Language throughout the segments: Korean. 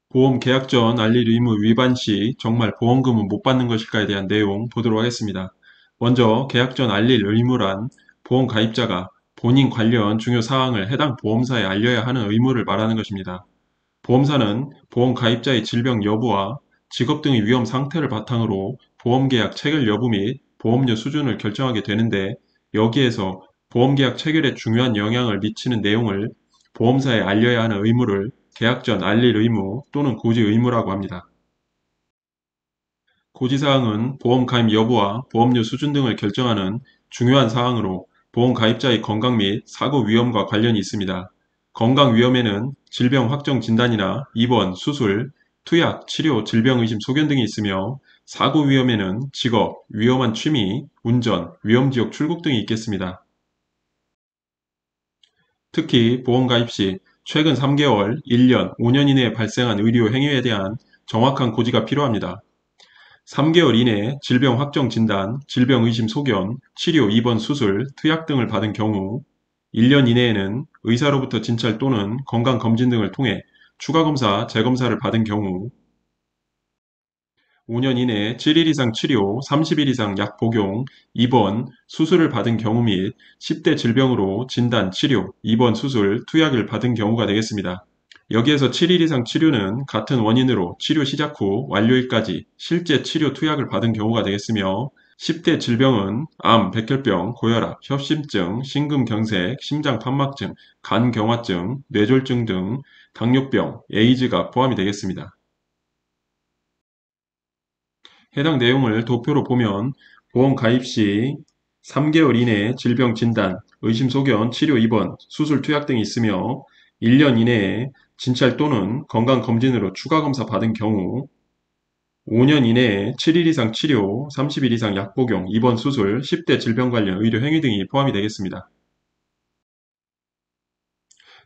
보험 계약 전 알릴 의무 위반 시 정말 보험금은 못 받는 것일까에 대한 내용 보도록 하겠습니다. 먼저 계약 전 알릴 의무란 보험 가입자가 본인 관련 중요 사항을 해당 보험사에 알려야 하는 의무를 말하는 것입니다. 보험사는 보험 가입자의 질병 여부와 직업 등의 위험 상태를 바탕으로 보험계약 체결 여부 및 보험료 수준을 결정하게 되는데, 여기에서 보험계약 체결에 중요한 영향을 미치는 내용을 보험사에 알려야 하는 의무를 계약 전 알릴 의무 또는 고지 의무라고 합니다. 고지사항은 보험 가입 여부와 보험료 수준 등을 결정하는 중요한 사항으로 보험 가입자의 건강 및 사고 위험과 관련이 있습니다. 건강 위험에는 질병 확정 진단이나 입원, 수술, 투약, 치료, 질병 의심 소견 등이 있으며, 사고 위험에는 직업, 위험한 취미, 운전, 위험 지역 출국 등이 있겠습니다. 특히 보험 가입 시 최근 3개월, 1년, 5년 이내에 발생한 의료 행위에 대한 정확한 고지가 필요합니다. 3개월 이내에 질병 확정 진단, 질병 의심 소견, 치료, 입원, 수술, 투약 등을 받은 경우, 1년 이내에는 의사로부터 진찰 또는 건강검진 등을 통해 추가검사, 재검사를 받은 경우, 5년 이내에 7일 이상 치료, 30일 이상 약 복용, 입원, 수술을 받은 경우 및 10대 질병으로 진단, 치료, 입원, 수술, 투약을 받은 경우가 되겠습니다. 여기에서 7일 이상 치료는 같은 원인으로 치료 시작 후 완료일까지 실제 치료 투약을 받은 경우가 되겠으며, 10대 질병은 암, 백혈병, 고혈압, 협심증, 심근경색, 심장판막증, 간경화증, 뇌졸중 등 당뇨병, 에이즈가 포함이 되겠습니다. 해당 내용을 도표로 보면 보험 가입 시 3개월 이내에 질병 진단, 의심 소견, 치료 입원, 수술 투약 등이 있으며, 1년 이내에 진찰 또는 건강검진으로 추가 검사 받은 경우, 5년 이내에 7일 이상 치료, 30일 이상 약 복용, 입원 수술, 10대 질병 관련 의료 행위 등이 포함이 되겠습니다.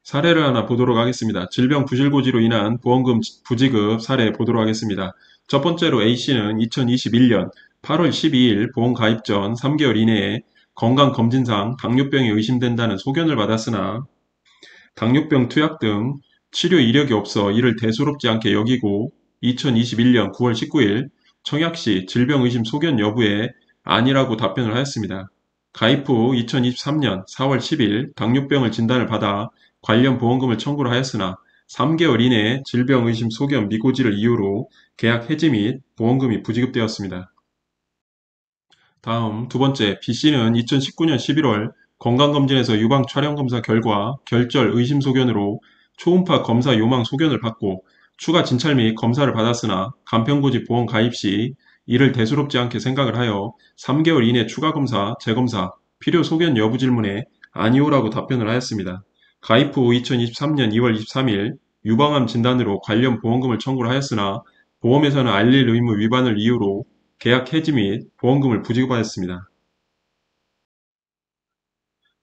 사례를 하나 보도록 하겠습니다. 질병 부실고지로 인한 보험금 부지급 사례 보도록 하겠습니다. 첫 번째로 A씨는 2021년 8월 12일 보험 가입 전 3개월 이내에 건강검진상 당뇨병이 의심된다는 소견을 받았으나 당뇨병 투약 등 치료 이력이 없어 이를 대수롭지 않게 여기고, 2021년 9월 19일 청약시 질병 의심 소견 여부에 아니라고 답변을 하였습니다. 가입 후 2023년 4월 10일 당뇨병을 진단을 받아 관련 보험금을 청구를 하였으나 3개월 이내에 질병 의심 소견 미고지를 이유로 계약 해지 및 보험금이 부지급되었습니다. 다음 두 번째, B씨는 2019년 11월 건강검진에서 유방 촬영검사 결과 결절 의심 소견으로 초음파 검사 요망 소견을 받고 추가 진찰 및 검사를 받았으나 간편고지 보험 가입 시 이를 대수롭지 않게 생각을 하여 3개월 이내 추가 검사, 재검사, 필요 소견 여부 질문에 아니오라고 답변을 하였습니다. 가입 후 2023년 2월 23일 유방암 진단으로 관련 보험금을 청구를 하였으나 보험회사는 알릴 의무 위반을 이유로 계약 해지 및 보험금을 부지급하였습니다.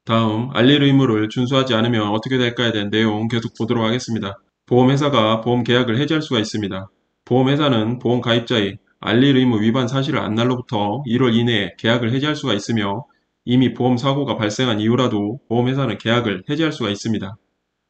다음, 알릴 의무를 준수하지 않으면 어떻게 될까에 대한 내용 계속 보도록 하겠습니다. 보험회사가 보험 계약을 해지할 수가 있습니다. 보험회사는 보험 가입자의 알릴 의무 위반 사실을 안 날로부터 1월 이내에 계약을 해지할 수가 있으며, 이미 보험 사고가 발생한 이후라도 보험회사는 계약을 해지할 수가 있습니다.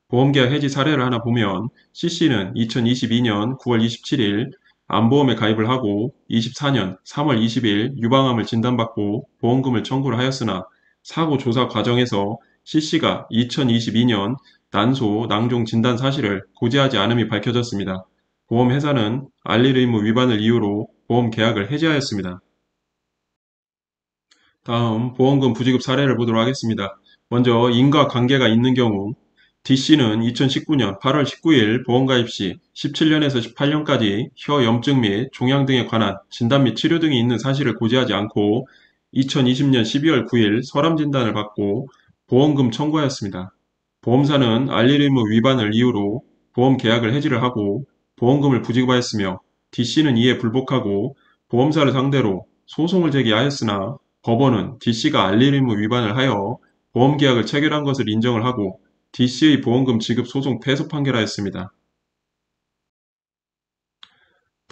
보험계약 해지 사례를 하나 보면, C씨는 2022년 9월 27일 암보험에 가입을 하고 24년 3월 20일 유방암을 진단받고 보험금을 청구를 하였으나, 사고 조사 과정에서 C씨가 2022년 난소, 낭종 진단 사실을 고지하지 않음이 밝혀졌습니다. 보험회사는 알릴 의무 위반을 이유로 보험 계약을 해지하였습니다. 다음 보험금 부지급 사례를 보도록 하겠습니다. 먼저 인과관계가 있는 경우, D씨는 2019년 8월 19일 보험가입 시 17년에서 18년까지 혀 염증 및 종양 등에 관한 진단 및 치료 등이 있는 사실을 고지하지 않고 2020년 12월 9일 설암 진단을 받고 보험금 청구하였습니다. 보험사는 알릴 의무 위반을 이유로 보험 계약을 해지를 하고 보험금을 부지급하였으며, D씨는 이에 불복하고 보험사를 상대로 소송을 제기하였으나 법원은 D씨가 알릴 의무 위반을 하여 보험계약을 체결한 것을 인정을 하고 D씨의 보험금 지급 소송 패소 판결하였습니다.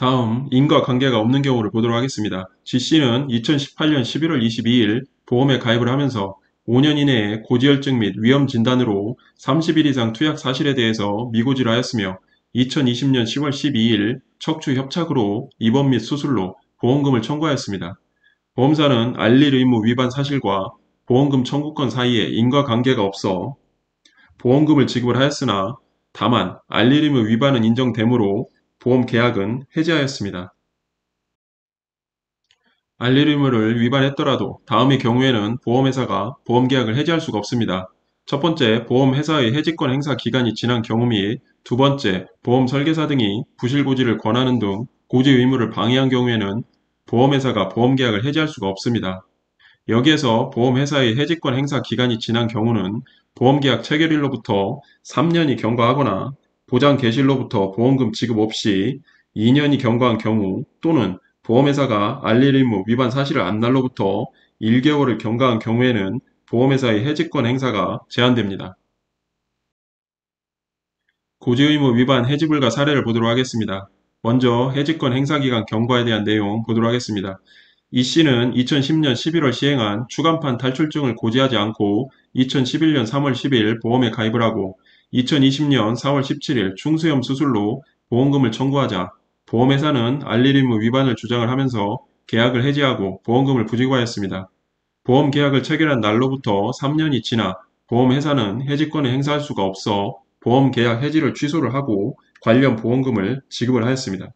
다음 인과관계가 없는 경우를 보도록 하겠습니다. G씨는 2018년 11월 22일 보험에 가입을 하면서 5년 이내에 고지혈증 및 위험 진단으로 30일 이상 투약 사실에 대해서 미고지를 하였으며 2020년 10월 12일 척추 협착으로 입원 및 수술로 보험금을 청구하였습니다. 보험사는 알릴 의무 위반 사실과 보험금 청구권 사이에 인과관계가 없어 보험금을 지급을 하였으나 다만 알릴 의무 위반은 인정되므로 보험 계약은 해지하였습니다. 알릴 의무를 위반했더라도 다음의 경우에는 보험회사가 보험계약을 해지할 수가 없습니다. 첫 번째, 보험회사의 해지권 행사 기간이 지난 경우 및 두 번째, 보험 설계사 등이 부실고지를 권하는 등 고지 의무를 방해한 경우에는 보험회사가 보험계약을 해지할 수가 없습니다. 여기에서 보험회사의 해지권 행사 기간이 지난 경우는 보험계약 체결일로부터 3년이 경과하거나 보장 개시일로부터 보험금 지급 없이 2년이 경과한 경우 또는 보험회사가 알릴 의무 위반 사실을 안 날로부터 1개월을 경과한 경우에는 보험회사의 해지권 행사가 제한됩니다. 고지의무 위반 해지불가 사례를 보도록 하겠습니다. 먼저 해지권 행사기간 경과에 대한 내용 보도록 하겠습니다. 이 씨는 2010년 11월 시행한 추간판 탈출증을 고지하지 않고 2011년 3월 10일 보험에 가입을 하고 2020년 4월 17일 중수염 수술로 보험금을 청구하자 보험회사는 알릴 의무 위반을 주장을 하면서 계약을 해지하고 보험금을 부지급하였습니다. 보험 계약을 체결한 날로부터 3년이 지나 보험회사는 해지권을 행사할 수가 없어 보험 계약 해지를 취소를 하고 관련 보험금을 지급을 하였습니다.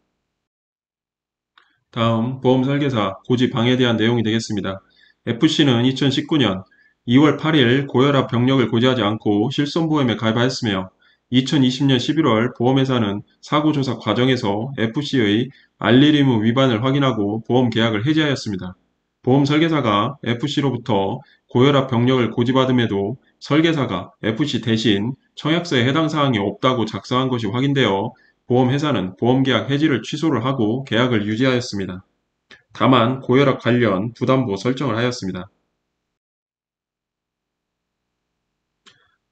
다음 보험 설계사 고지 방해에 대한 내용이 되겠습니다. FC는 2019년 2월 8일 고혈압 병력을 고지하지 않고 실손보험에 가입하였으며 2020년 11월 보험회사는 사고조사 과정에서 FC의 알릴 의무 위반을 확인하고 보험 계약을 해지하였습니다. 보험 설계사가 FC로부터 고혈압 병력을 고지받음에도 설계사가 FC 대신 청약서에 해당 사항이 없다고 작성한 것이 확인되어 보험회사는 보험계약 해지를 취소를 하고 계약을 유지하였습니다. 다만 고혈압 관련 부담보 설정을 하였습니다.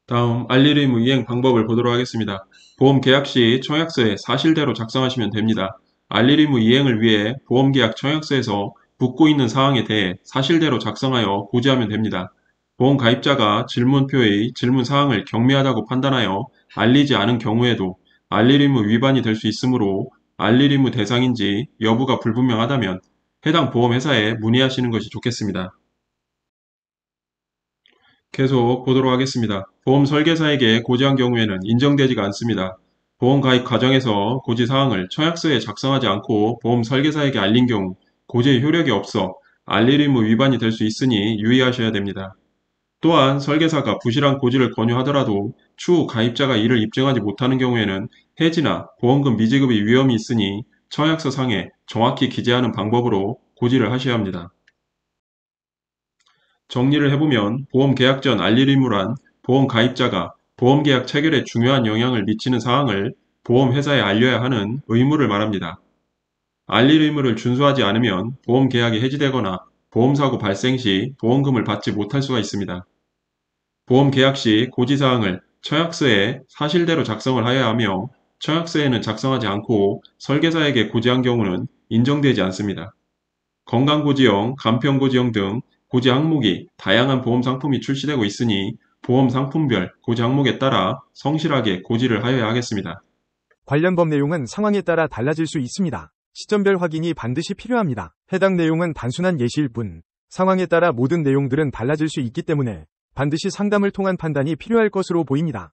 다음 알릴 의무 이행 방법을 보도록 하겠습니다. 보험 계약 시 청약서에 사실대로 작성하시면 됩니다. 알릴 의무 이행을 위해 보험계약 청약서에서 묻고 있는 사항에 대해 사실대로 작성하여 고지하면 됩니다. 보험 가입자가 질문표의 질문 사항을 경미하다고 판단하여 알리지 않은 경우에도 알릴 의무 위반이 될 수 있으므로 알릴 의무 대상인지 여부가 불분명하다면 해당 보험회사에 문의하시는 것이 좋겠습니다. 계속 보도록 하겠습니다. 보험 설계사에게 고지한 경우에는 인정되지가 않습니다. 보험 가입 과정에서 고지 사항을 청약서에 작성하지 않고 보험 설계사에게 알린 경우 고지의 효력이 없어 알릴 의무 위반이 될 수 있으니 유의하셔야 됩니다. 또한 설계사가 부실한 고지를 권유하더라도 추후 가입자가 이를 입증하지 못하는 경우에는 해지나 보험금 미지급의 위험이 있으니 청약서 상에 정확히 기재하는 방법으로 고지를 하셔야 합니다. 정리를 해보면 보험 계약 전 알릴 의무란 보험 가입자가 보험 계약 체결에 중요한 영향을 미치는 사항을 보험회사에 알려야 하는 의무를 말합니다. 알릴 의무를 준수하지 않으면 보험 계약이 해지되거나 보험사고 발생 시 보험금을 받지 못할 수가 있습니다. 보험 계약 시 고지사항을 청약서에 사실대로 작성을 하여야 하며 청약서에는 작성하지 않고 설계사에게 고지한 경우는 인정되지 않습니다. 건강고지형, 간편고지형 등 고지 항목이 다양한 보험 상품이 출시되고 있으니 보험 상품별 고지 항목에 따라 성실하게 고지를 하여야 하겠습니다. 관련 법 내용은 상황에 따라 달라질 수 있습니다. 시점별 확인이 반드시 필요합니다. 해당 내용은 단순한 예시일 뿐, 상황에 따라 모든 내용들은 달라질 수 있기 때문에 반드시 상담을 통한 판단이 필요할 것으로 보입니다.